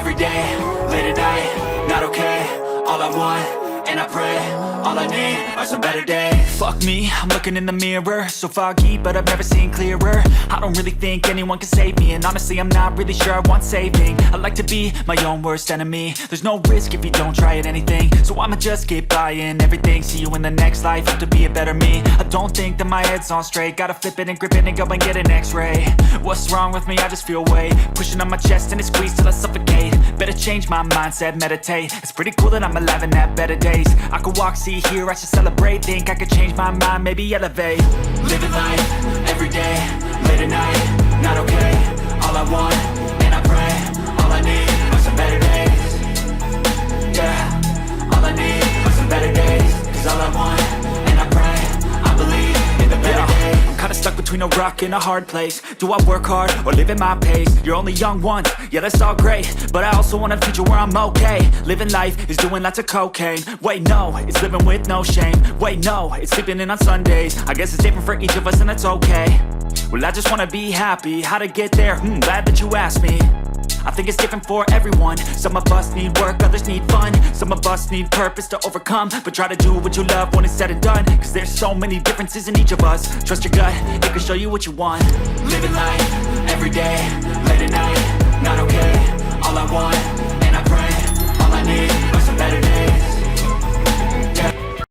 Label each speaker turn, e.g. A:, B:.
A: every day, late at night, not okay. All I want, and I pray, all I need are some better days. Fuck me, I'm looking in the mirror, so foggy, but I've never seen clearer. I don't really think anyone can save me, and honestly I'm not really sure I want saving. I like to be my own worst enemy. There's no risk if you don't try at anything, so I'ma just keep buying everything. See you in the next life, have to be a better me. I don't think that my head's on straight, gotta flip it and grip it and go and get an x-ray. What's wrong with me? I just feel weight pushing on my chest and it squeezes till I suffocate. Better change my mindset, meditate. It's pretty cool that I'm alive and have better days. I could walk, see, hear, I should celebrate. Think I could change my mind, maybe elevate. Living life, every day, late at night, not okay. All I want, and I pray, all I need are some better days. Yeah, all I need are some better days. Cause all I want, and I pray, I believe in the better days. I'm kinda stuck between a rock and a hard place. Do I work hard or live at my pace? You're only young once, yeah that's all great, but I also want a future where I'm okay. Living life is doing lots of cocaine. Wait no, it's living with no shame. Wait no, it's sleeping in on Sundays. I guess it's different for each of us and that's okay. Well I just wanna be happy, how to get there? Glad that you asked me. I think it's different for everyone. Some of us need work, others need fun. Some of us need purpose to overcome. But try to do what you love when it's said and done. Cause there's so many differences in each of us. Trust your gut, it can show you what you want. Living life, every day, late at night, not okay. All I want, and I pray, all I need